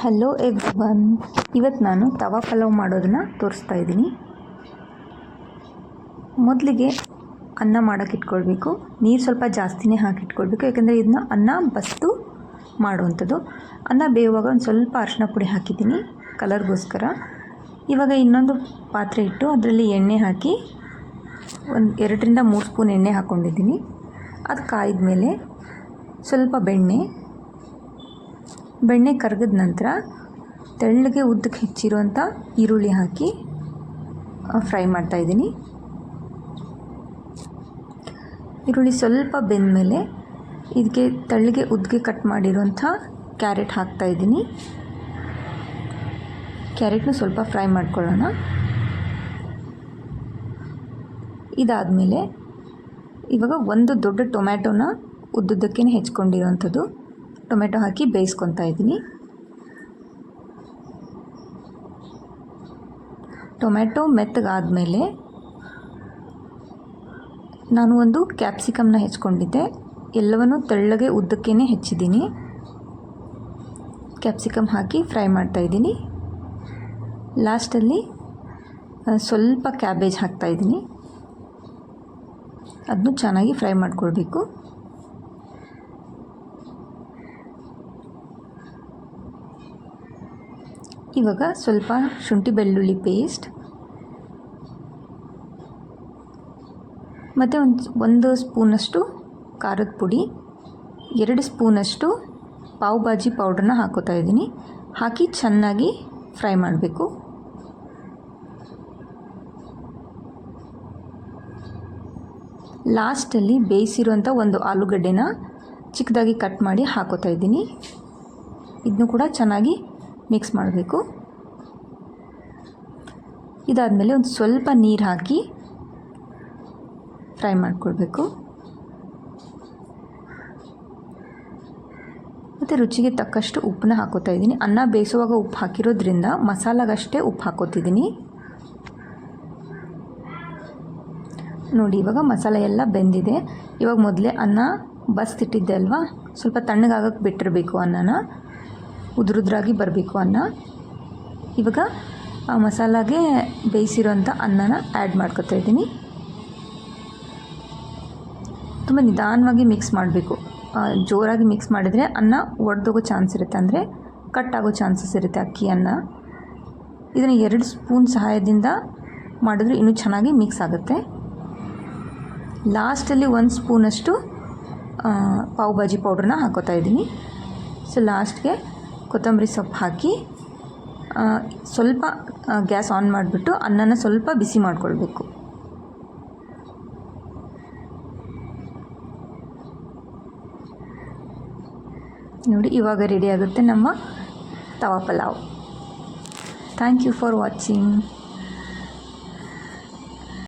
Hello everyone. ಇವತ್ತು ನಾನು ತವಾ ಪಲಾವ್ ಮಾಡೋದನ್ನು ತೋರಿಸ್ತಾ ಇದ್ದೀನಿ. ಮೊದಲಿಗೆ ಅನ್ನ ಮಾಡೋಕ್ಕೆ ಇಟ್ಕೊಳ್ಬೇಕು. ನೀರು ಸ್ವಲ್ಪ ಜಾಸ್ತಿನೇ ಹಾಕಿಟ್ಕೊಳ್ಬೇಕು, ಯಾಕೆಂದರೆ ಇದನ್ನ ಅನ್ನ ಬಸ್ತು ಮಾಡುವಂಥದ್ದು. ಅನ್ನ ಬೇಯುವಾಗ ಒಂದು ಸ್ವಲ್ಪ ಅರಿಶಿನ ಪುಡಿ ಹಾಕಿದ್ದೀನಿ ಕಲರ್ಗೋಸ್ಕರ. ಇವಾಗ ಇನ್ನೊಂದು ಪಾತ್ರೆ ಇಟ್ಟು ಅದರಲ್ಲಿ ಎಣ್ಣೆ ಹಾಕಿ ಒಂದು 2ರಿಂದ 3 ಸ್ಪೂನ್ ಎಣ್ಣೆ ಹಾಕ್ಕೊಂಡಿದ್ದೀನಿ. ಅದು ಕಾಯ್ದ ಮೇಲೆ ಸ್ವಲ್ಪ ಬೆಣ್ಣೆ ಕರಗಿದ ನಂತರ ತೆಳ್ಳಗೆ ಉದ್ದಕ್ಕೆ ಹೆಚ್ಚಿರುವಂಥ ಈರುಳ್ಳಿ ಹಾಕಿ ಫ್ರೈ ಮಾಡ್ತಾಯಿದ್ದೀನಿ. ಈರುಳ್ಳಿ ಸ್ವಲ್ಪ ಬೆಂದ ಮೇಲೆ ಇದಕ್ಕೆ ತೆಳ್ಳಗೆ ಉದ್ದಕ್ಕೆ ಕಟ್ ಮಾಡಿರುವಂಥ ಕ್ಯಾರೆಟ್ ಹಾಕ್ತಾಯಿದ್ದೀನಿ. ಕ್ಯಾರೆಟ್ನ ಸ್ವಲ್ಪ ಫ್ರೈ ಮಾಡ್ಕೊಳ್ಳೋಣ. ಇದಾದಮೇಲೆ ಇವಾಗ ಒಂದು ದೊಡ್ಡ ಟೊಮ್ಯಾಟೋನ ಉದ್ದುದ್ದಕ್ಕೆ ಹೆಚ್ಕೊಂಡಿರೋವಂಥದ್ದು ಟೊಮೆಟೊ ಹಾಕಿ ಬೇಯಿಸ್ಕೊತಾ ಇದ್ದೀನಿ. ಟೊಮೆಟೊ ಮೆತ್ತಗಾದಮೇಲೆ ನಾನು ಒಂದು ಕ್ಯಾಪ್ಸಿಕಮ್ನ ಹೆಚ್ಕೊಂಡಿದ್ದೆ. ಎಲ್ಲವನ್ನು ತೆಳ್ಳಗೆ ಉದ್ದಕ್ಕೇ ಹೆಚ್ಚಿದ್ದೀನಿ. ಕ್ಯಾಪ್ಸಿಕಮ್ ಹಾಕಿ ಫ್ರೈ ಮಾಡ್ತಾಯಿದ್ದೀನಿ. ಲಾಸ್ಟಲ್ಲಿ ಸ್ವಲ್ಪ ಕ್ಯಾಬೇಜ್ ಹಾಕ್ತಾಯಿದ್ದೀನಿ. ಅದನ್ನು ಚೆನ್ನಾಗಿ ಫ್ರೈ ಮಾಡ್ಕೊಳ್ಬೇಕು. ಇವಾಗ ಸ್ವಲ್ಪ ಶುಂಠಿ ಬೆಳ್ಳುಳ್ಳಿ ಪೇಸ್ಟ್ ಮತ್ತು ಒಂದು ಸ್ಪೂನಷ್ಟು ಖಾರದ ಪುಡಿ, 2 ಸ್ಪೂನಷ್ಟು ಪಾವ್ ಭಾಜಿ ಪೌಡ್ರನ್ನ ಹಾಕೋತಾ ಇದ್ದೀನಿ. ಹಾಕಿ ಚೆನ್ನಾಗಿ ಫ್ರೈ ಮಾಡಬೇಕು. ಲಾಸ್ಟಲ್ಲಿ ಬೇಯಿಸಿರುವಂಥ ಒಂದು ಆಲೂಗಡ್ಡೆನ ಚಿಕ್ಕದಾಗಿ ಕಟ್ ಮಾಡಿ ಹಾಕೋತಾ ಇದ್ದೀನಿ. ಇದನ್ನು ಕೂಡ ಚೆನ್ನಾಗಿ ಮಿಕ್ಸ್ ಮಾಡಬೇಕು. ಇದಾದಮೇಲೆ ಒಂದು ಸ್ವಲ್ಪ ನೀರು ಹಾಕಿ ಫ್ರೈ ಮಾಡಿಕೊಳ್ಬೇಕು. ಮತ್ತು ರುಚಿಗೆ ತಕ್ಕಷ್ಟು ಉಪ್ಪನ್ನ ಹಾಕೋತಾ ಇದ್ದೀನಿ. ಅನ್ನ ಬೇಯಿಸುವಾಗ ಉಪ್ಪು ಹಾಕಿರೋದ್ರಿಂದ ಮಸಾಲಾಗಷ್ಟೇ ಉಪ್ಪು ಹಾಕೋತಿದ್ದೀನಿ. ನೋಡಿ, ಇವಾಗ ಮಸಾಲೆ ಎಲ್ಲ ಬೆಂದಿದೆ. ಇವಾಗ ಮೊದಲೇ ಅನ್ನ ಬಸ್ತಿಟ್ಟಿದ್ದೆ ಅಲ್ವಾ, ಸ್ವಲ್ಪ ತಣ್ಣಗಾಗಕ್ಕೆ ಬಿಟ್ಟಿರಬೇಕು. ಅನ್ನನ ಉದುರುದ್ರಾಗಿ ಬರಬೇಕು ಅನ್ನ. ಇವಾಗ ಆ ಮಸಾಲಾಗೆ ಬೇಯಿಸಿರೋಂಥ ಅನ್ನನ ಆ್ಯಡ್ ಮಾಡ್ಕೊತಾ ಇದ್ದೀನಿ. ತುಂಬ ನಿಧಾನವಾಗಿ ಮಿಕ್ಸ್ ಮಾಡಬೇಕು. ಜೋರಾಗಿ ಮಿಕ್ಸ್ ಮಾಡಿದರೆ ಅನ್ನ ಒಡೆದೋಗೋ ಚಾನ್ಸ್ ಇರುತ್ತೆ, ಅಂದರೆ ಕಟ್ ಆಗೋ ಚಾನ್ಸಸ್ ಇರುತ್ತೆ ಅಕ್ಕಿ ಅನ್ನ. ಇದನ್ನು 2 ಸ್ಪೂನ್ ಸಹಾಯದಿಂದ ಮಾಡಿದ್ರೆ ಇನ್ನೂ ಚೆನ್ನಾಗಿ ಮಿಕ್ಸ್ ಆಗುತ್ತೆ. ಲಾಸ್ಟಲ್ಲಿ 1 ಸ್ಪೂನಷ್ಟು ಪಾವ್ ಭಾಜಿ ಪೌಡ್ರನ್ನ ಹಾಕೋತಾ ಇದ್ದೀನಿ. ಸೊ ಲಾಸ್ಟ್ಗೆ ಕೊತ್ತಂಬರಿ ಸೊಪ್ಪು ಹಾಕಿ ಸ್ವಲ್ಪ ಗ್ಯಾಸ್ ಆನ್ ಮಾಡಿಬಿಟ್ಟು ಅನ್ನನ ಸ್ವಲ್ಪ ಬಿಸಿ ಮಾಡಿಕೊಳ್ಬೇಕು. ನೋಡಿ, ಇವಾಗ ರೆಡಿ ಆಗುತ್ತೆ ನಮ್ಮ tawa pulao. Thank you for watching.